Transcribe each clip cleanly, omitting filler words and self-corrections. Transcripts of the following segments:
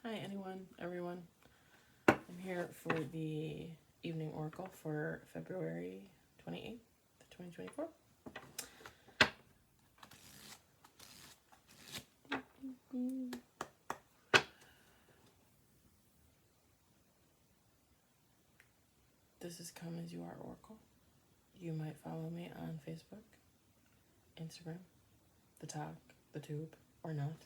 Hi, everyone. I'm here for the evening oracle for February 28th, 2024. This is Come As You Are Oracle. You might follow me on Facebook, Instagram, the Talk, the Tube, or not.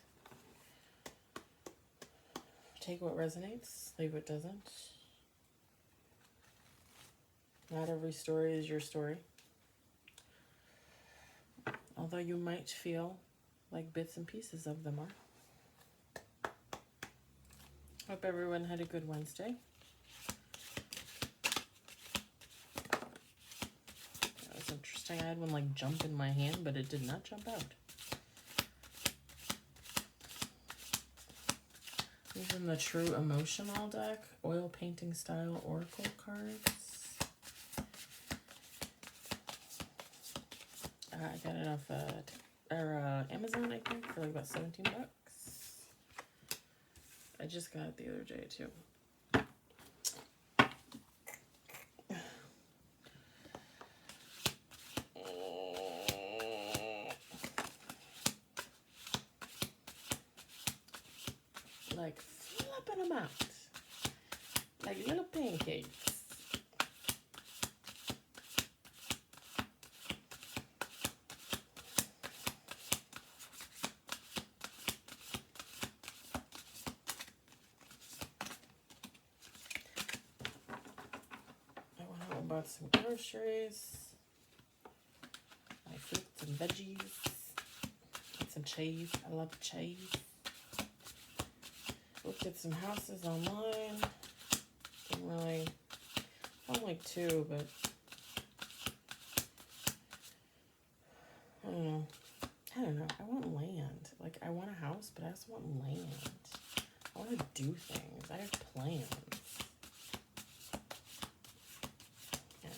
Take what resonates, leave what doesn't. Not every story is your story. Although you might feel like bits and pieces of them are. Hope everyone had a good Wednesday. That was interesting. I had one like jump in my hand, but it did not jump out. Using the True Emotional deck, oil painting style oracle cards. I got it off Amazon, I think, for like about 17 bucks. I just got it the other day too. Like flipping them out. Like little pancakes. I went out and bought some groceries. My fruits and veggies. Got some cheese. I love cheese. Looked at some houses online. Didn't really, I found like two, but I don't know. I want land. Like, I want a house, but I also want land. I want to do things. I have plans. Yeah.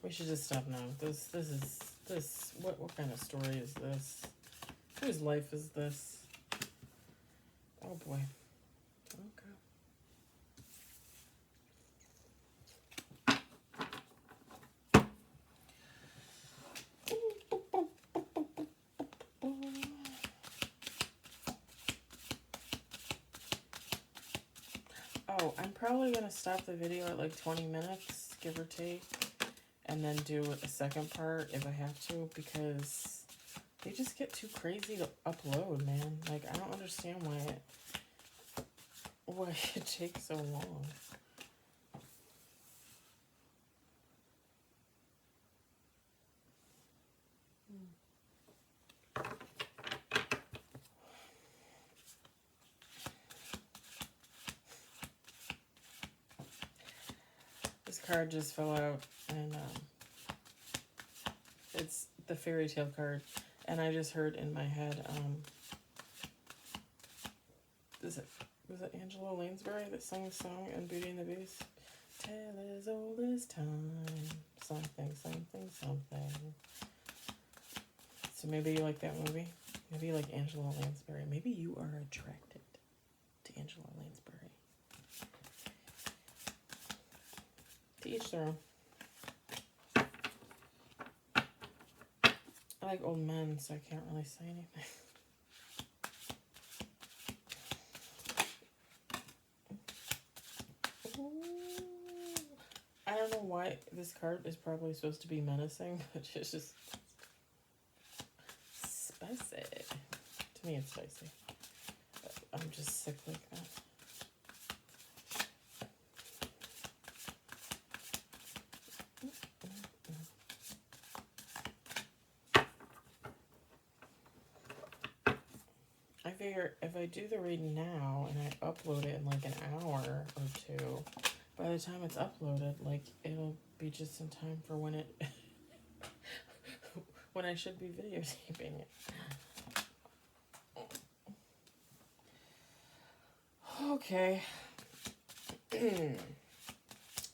We should just stop now. This what kind of story is this? Whose life is this? Oh boy. Okay. Oh, I'm probably gonna stop the video at like 20 minutes, give or take, and then do a second part if I have to, because they just get too crazy to upload, man. Like, I don't understand why it takes so long. This card just fell out, and it's the fairy tale card, and I just heard in my head, was it Angela Lansbury that sang the song in Beauty and the Beast? Tale as old as time, something, something, something. So maybe you like that movie. Maybe you like Angela Lansbury. Maybe you are attracted to Angela Lansbury. To each their own. I like old men, so I can't really say anything. I don't know why this card is probably supposed to be menacing, but it's just spicy. To me, it's spicy. But I'm just sick like that. I figure if I do the reading now and I upload it in like an hour or two, by the time it's uploaded, like, it'll be just in time for when it when I should be videotaping it. Okay.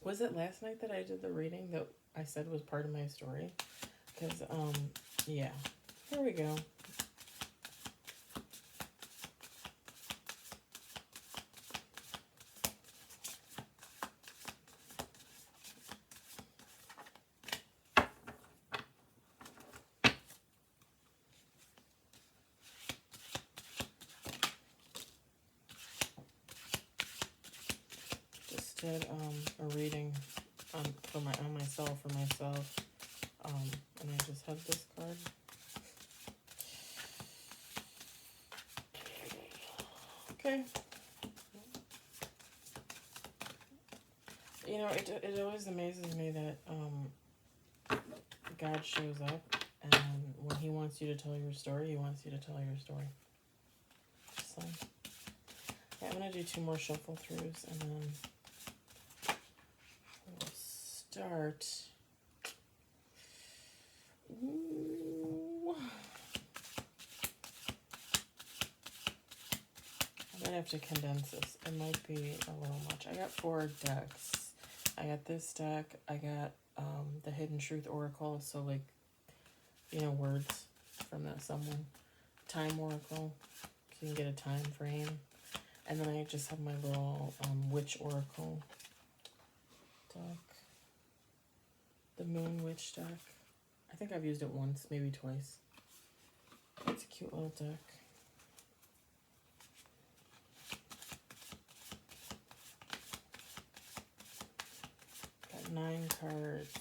Was it last night that I did the reading that I said was part of my story? Because, yeah. Here we go. Just did a reading on myself, and I just have this card. Okay. You know, it always amazes me that God shows up, and when He wants you to tell your story, He wants you to tell your story. So, yeah, I'm gonna do 2 more shuffle throughs, and then we'll start. Ooh. I'm gonna have to condense this. It might be a little much. I got 4 decks. I got this deck. I got the Hidden Truth Oracle. So, like, you know, words from that someone. Time Oracle. So you can get a time frame. And then I just have my little Witch Oracle deck. The Moon Witch deck. I think I've used it once, maybe twice. It's a cute little deck. Got 9 cards.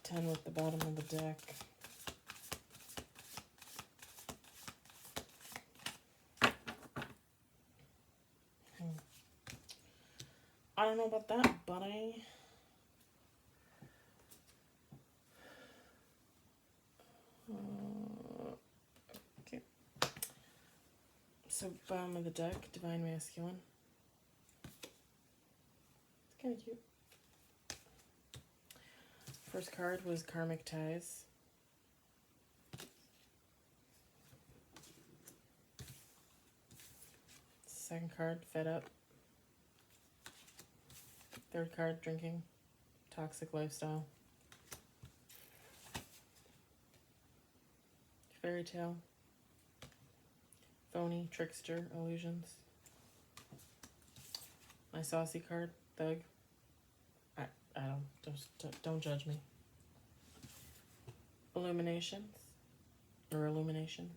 10 with the bottom of the deck. I don't know about that, buddy. Okay. So, bottom of the deck, Divine Masculine. It's kind of cute. First card was Karmic Ties. Second card, Fed Up. Third card, Drinking. Toxic Lifestyle. Fairy Tale. Phony, Trickster, Illusions. My saucy card, Thug. I don't judge me. Illuminations. Or Illumination.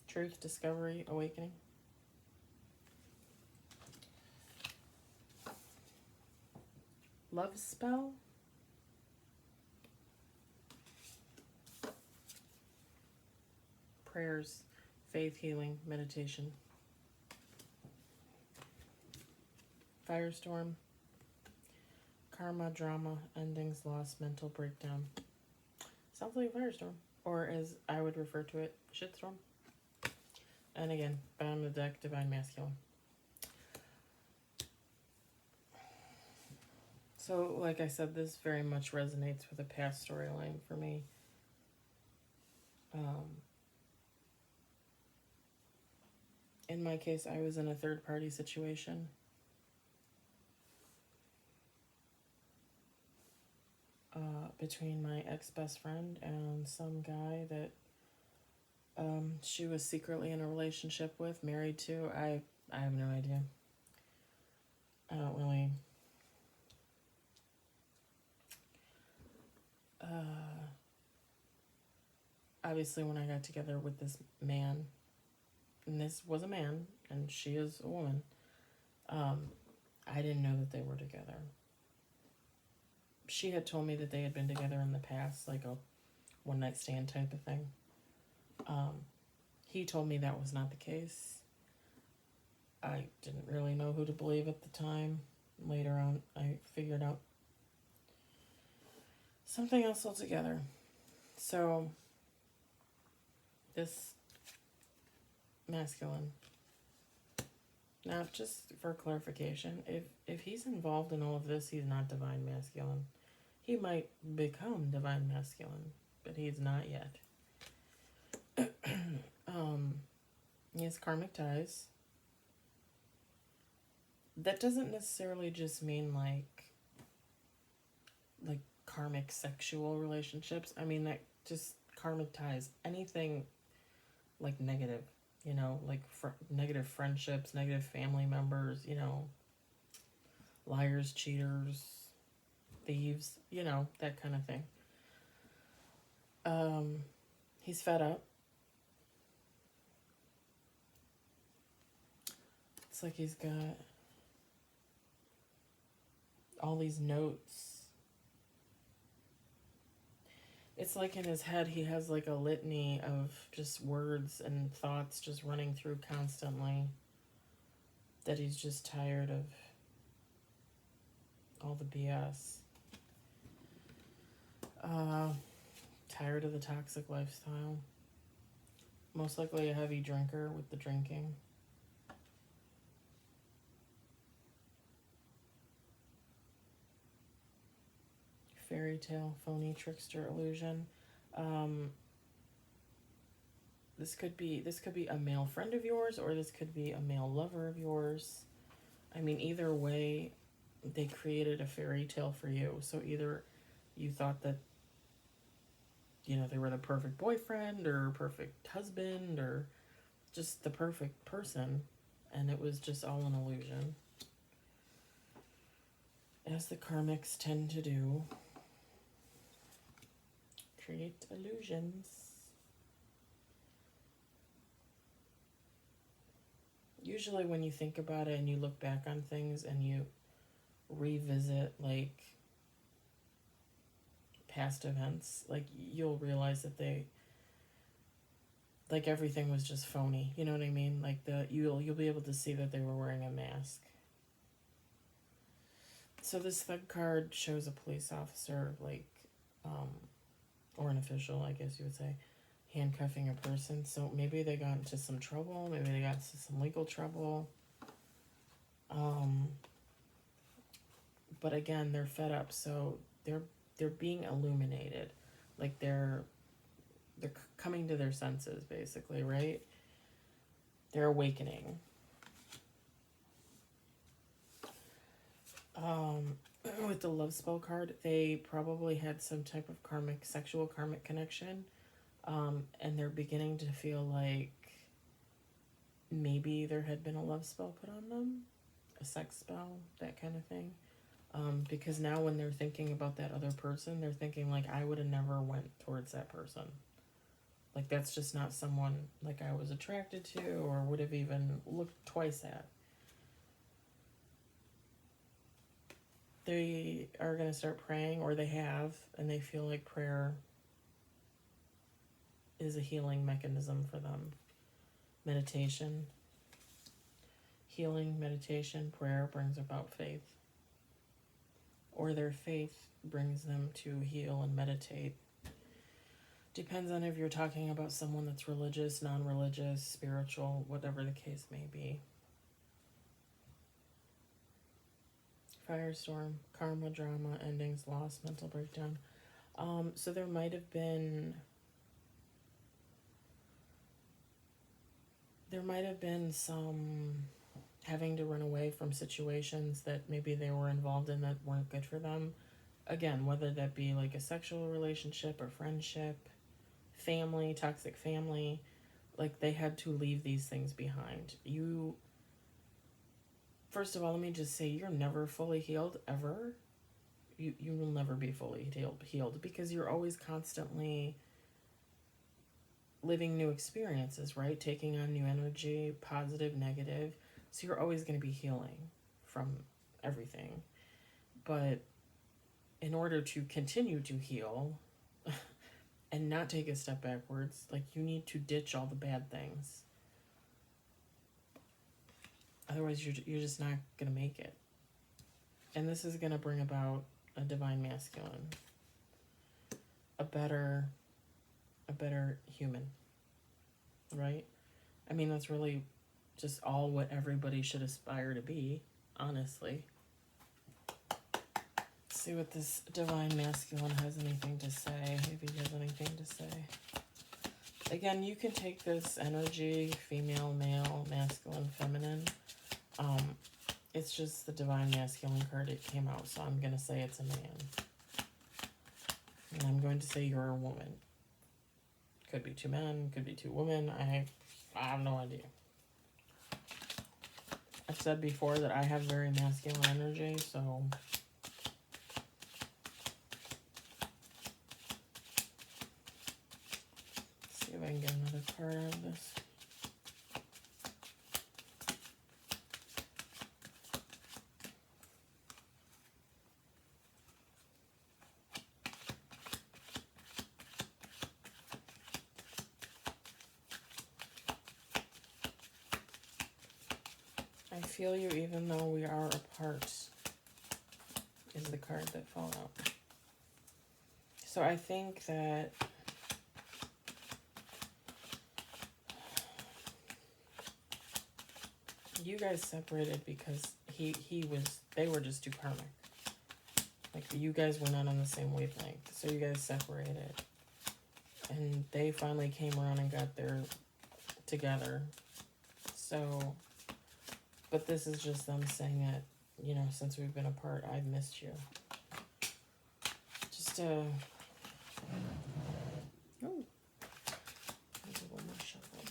Truth, Discovery, Awakening. Love Spell. Prayers, Faith, Healing, Meditation. Firestorm. Karma, Drama, Endings, Loss, Mental Breakdown. Sounds like a firestorm. Or as I would refer to it, shitstorm. And again, bottom of the deck, Divine Masculine. So, like I said, this very much resonates with a past storyline for me. In my case, I was in a third-party situation. Between my ex-best friend and some guy that she was secretly in a relationship with, married to. I have no idea. I don't really... obviously, when I got together with this man, and this was a man, and she is a woman, I didn't know that they were together. She had told me that they had been together in the past, like a one-night stand type of thing. He told me that was not the case. I didn't really know who to believe at the time. Later on, I figured out something else altogether. So, this masculine Now, just for clarification, if he's involved in all of this, he's not divine masculine. He might become divine masculine, but he's not yet. He has karmic ties. That doesn't necessarily just mean like karmic sexual relationships. I mean that just karmic ties, anything like negative, like negative friendships, negative family members, liars, cheaters, thieves, that kind of thing. He's fed up. It's like he's got all these notes. It's like in his head he has like a litany of just words and thoughts just running through constantly, that he's just tired of all the BS. Tired of the toxic lifestyle. Most likely a heavy drinker with the drinking. Fairy tale, phony, trickster, illusion. This could be a male friend of yours, or this could be a male lover of yours. I mean, either way, they created a fairy tale for you. So either you thought that, they were the perfect boyfriend or perfect husband or just the perfect person, and it was just all an illusion. As the karmics tend to do. Create illusions. Usually when you think about it and you look back on things and you revisit like past events, like you'll realize that everything was just phony. You know what I mean? Like you'll be able to see that they were wearing a mask. So this thug card shows a police officer, or an official, I guess you would say, handcuffing a person. So maybe they got into some trouble. Maybe they got into some legal trouble. But again, they're fed up. So they're being illuminated. Like they're coming to their senses, basically, right? They're awakening. With the love spell card, they probably had some type of sexual karmic connection. And they're beginning to feel like maybe there had been a love spell put on them, a sex spell, that kind of thing. Because now when they're thinking about that other person, they're thinking like, I would have never went towards that person. Like that's just not someone like I was attracted to or would have even looked twice at. They are going to start praying, or they have, and they feel like prayer is a healing mechanism for them. Meditation. Healing, meditation, prayer brings about faith. Or their faith brings them to heal and meditate. Depends on if you're talking about someone that's religious, non-religious, spiritual, whatever the case may be. Firestorm, karma, drama, endings, loss, mental breakdown. So there might have been some having to run away from situations that maybe they were involved in that weren't good for them. Again, whether that be like a sexual relationship or friendship, family, toxic family, like they had to leave these things behind. First of all, let me just say, you're never fully healed, ever. You will never be fully healed because you're always constantly living new experiences, right? Taking on new energy, positive, negative. So you're always going to be healing from everything. But in order to continue to heal and not take a step backwards, like you need to ditch all the bad things. Otherwise, you're just not going to make it. And this is going to bring about a divine masculine. A better human. Right? I mean, that's really just all what everybody should aspire to be, honestly. Let's see what this Divine Masculine has anything to say, if he has anything to say. Again, you can take this energy, female, male, masculine, feminine. It's just the Divine Masculine card. It came out, so I'm going to say it's a man. And I'm going to say you're a woman. Could be two men, could be two women. I have no idea. I've said before that I have very masculine energy, so... Let's see if I can get another card out of this. I feel you even though we are apart is the card that fell out. So I think that you guys separated because they were just too karmic. Like, you guys were not on the same wavelength, so you guys separated. And they finally came around and got their together. So, but this is just them saying that, you know, since we've been apart, I've missed you. Just, oh. Maybe one more shuffle.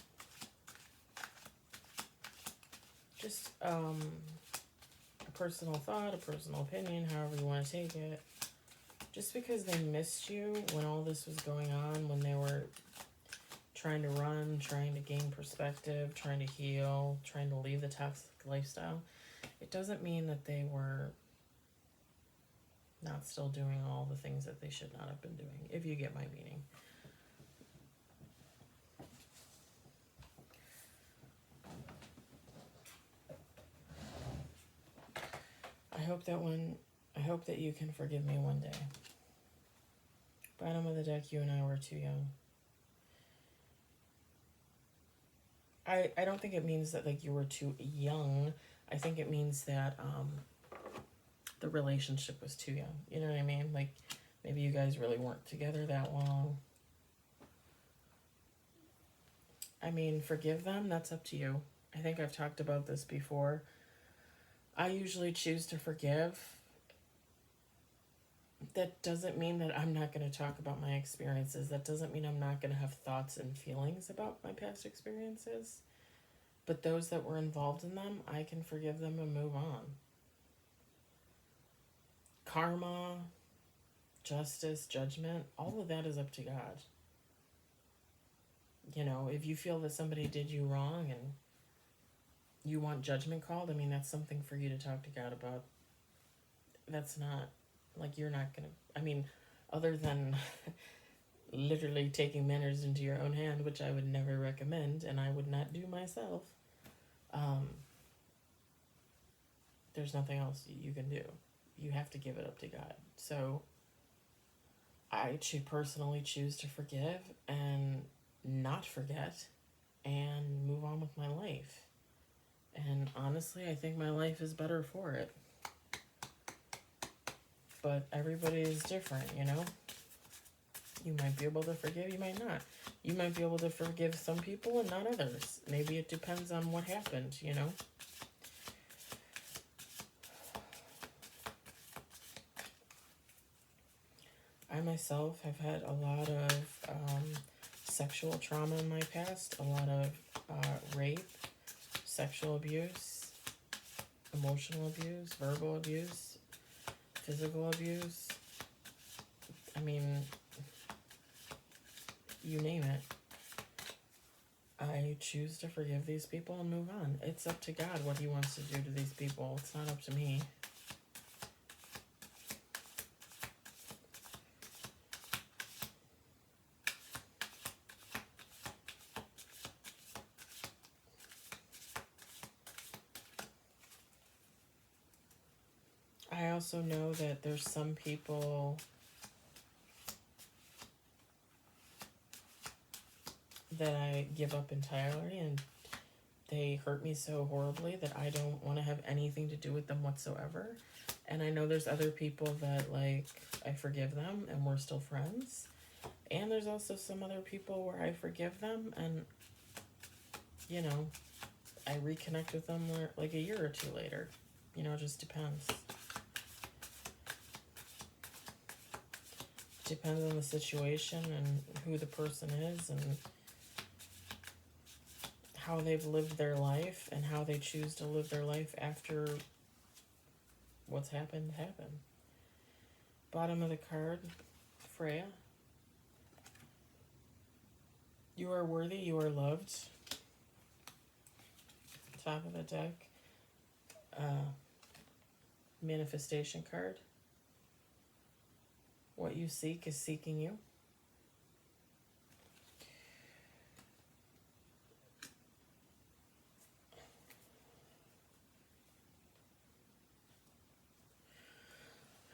Just, a personal thought, a personal opinion, however you want to take it. Just because they missed you when all this was going on, when they were trying to run, trying to gain perspective, trying to heal, trying to leave the toxic lifestyle, it doesn't mean that they were not still doing all the things that they should not have been doing, if you get my meaning. I hope that you can forgive me one day. Bottom of the deck, you and I were too young. I don't think it means that, like, you were too young. I think it means that the relationship was too young. You know what I mean? Like, maybe you guys really weren't together that long. I mean, forgive them. That's up to you. I think I've talked about this before. I usually choose to forgive. That doesn't mean that I'm not going to talk about my experiences. That doesn't mean I'm not going to have thoughts and feelings about my past experiences. But those that were involved in them, I can forgive them and move on. Karma, justice, judgment, all of that is up to God. You know, if you feel that somebody did you wrong and you want judgment called, I mean, that's something for you to talk to God about. That's not, like, you're not going to, I mean, other than literally taking matters into your own hand, which I would never recommend, and I would not do myself, there's nothing else you can do. You have to give it up to God. So I personally choose to forgive and not forget and move on with my life. And honestly, I think my life is better for it. But everybody is different, you know? You might be able to forgive, you might not. You might be able to forgive some people and not others. Maybe it depends on what happened, you know? I myself have had a lot of sexual trauma in my past, a lot of rape, sexual abuse, emotional abuse, verbal abuse, physical abuse. I mean, you name it. I choose to forgive these people and move on. It's up to God what he wants to do to these people. It's not up to me. I also know that there's some people that I give up entirely and they hurt me so horribly that I don't want to have anything to do with them whatsoever. And I know there's other people that, like, I forgive them and we're still friends. And there's also some other people where I forgive them and, you know, I reconnect with them like a year or two later. You know, it just depends. Depends on the situation and who the person is and how they've lived their life and how they choose to live their life after what's happened. Bottom of the card, Freya. You are worthy, you are loved. Top of the deck, manifestation card. What you seek is seeking you.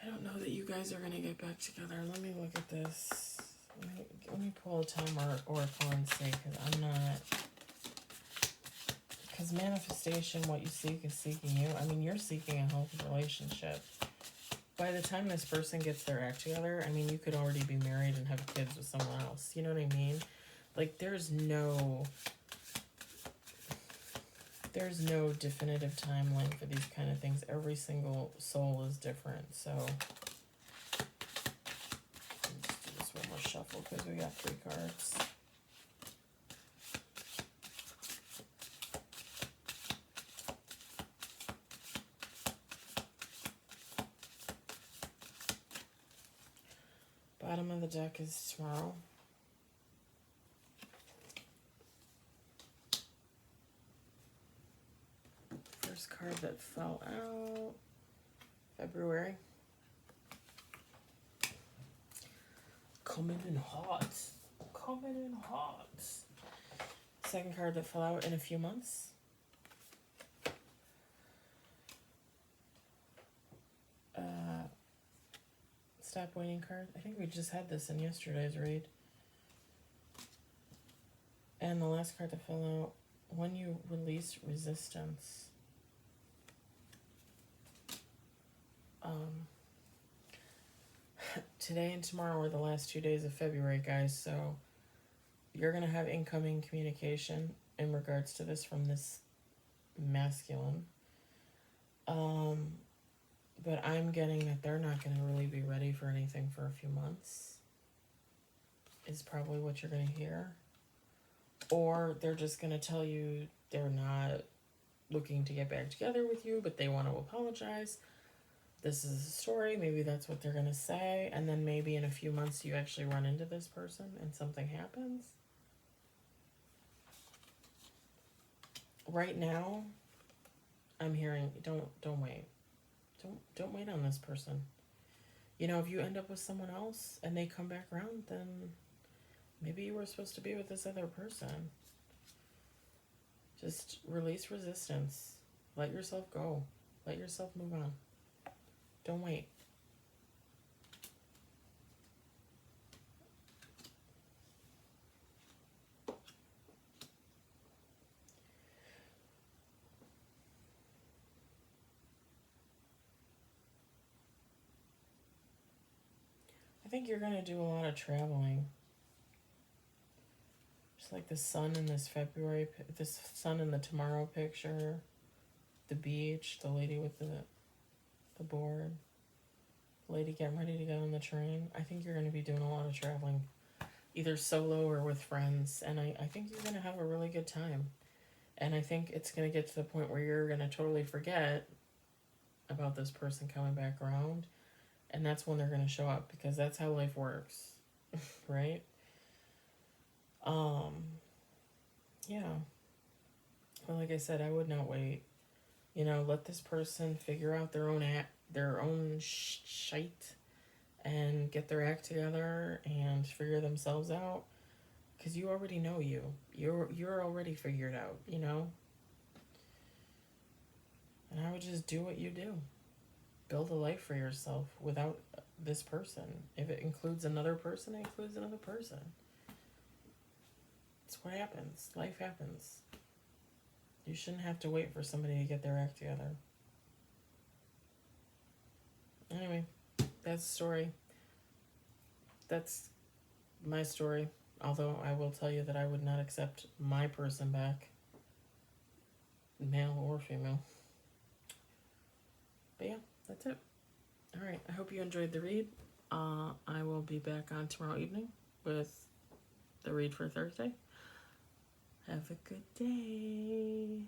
I don't know that you guys are going to get back together. Let me look at this. Let me pull a time oracle and see, because I'm not... Because manifestation, what you seek is seeking you. I mean, you're seeking a healthy relationship. By the time this person gets their act together, I mean, you could already be married and have kids with someone else. You know what I mean? Like, there's no definitive timeline for these kind of things. Every single soul is different. So, let's do this one more shuffle because we got 3 cards. Bottom of the deck is tomorrow. First card that fell out, February. Coming in hot. Coming in hot. Second card that fell out, in a few months. Stop waiting card. I think we just had this in yesterday's read. And the last card that fell out, when you release resistance. Today and tomorrow are the last 2 days of February, guys, so you're going to have incoming communication in regards to this from this masculine. But I'm getting that they're not going to really be ready for anything for a few months, is probably what you're going to hear. Or they're just going to tell you they're not looking to get back together with you, but they want to apologize. This is a story. Maybe that's what they're going to say. And then maybe in a few months you actually run into this person and something happens. Right now, I'm hearing, don't wait. Don't wait on this person. You know, if you end up with someone else and they come back around, then maybe you were supposed to be with this other person. Just release resistance. Let yourself go. Let yourself move on. Don't wait. I think you're going to do a lot of traveling. Just like the sun in this February, this sun in the tomorrow picture, the beach, the lady with the board, lady getting ready to get on the train. I think you're going to be doing a lot of traveling, either solo or with friends, and I think you're going to have a really good time. And I think it's going to get to the point where you're going to totally forget about this person coming back around. And that's when they're going to show up, because that's how life works, right? Yeah. Well, like I said, I would not wait. You know, let this person figure out their own shite and get their act together and figure themselves out, because you already know you. You're already figured out, you know? And I would just do what you do. Build a life for yourself without this person. If it includes another person, it includes another person. It's what happens. Life happens. You shouldn't have to wait for somebody to get their act together. Anyway, that's the story. That's my story. Although I will tell you that I would not accept my person back, male or female. But yeah, that's it. All right, I hope you enjoyed the read. I will be back on tomorrow evening with the read for Thursday. Have a good day.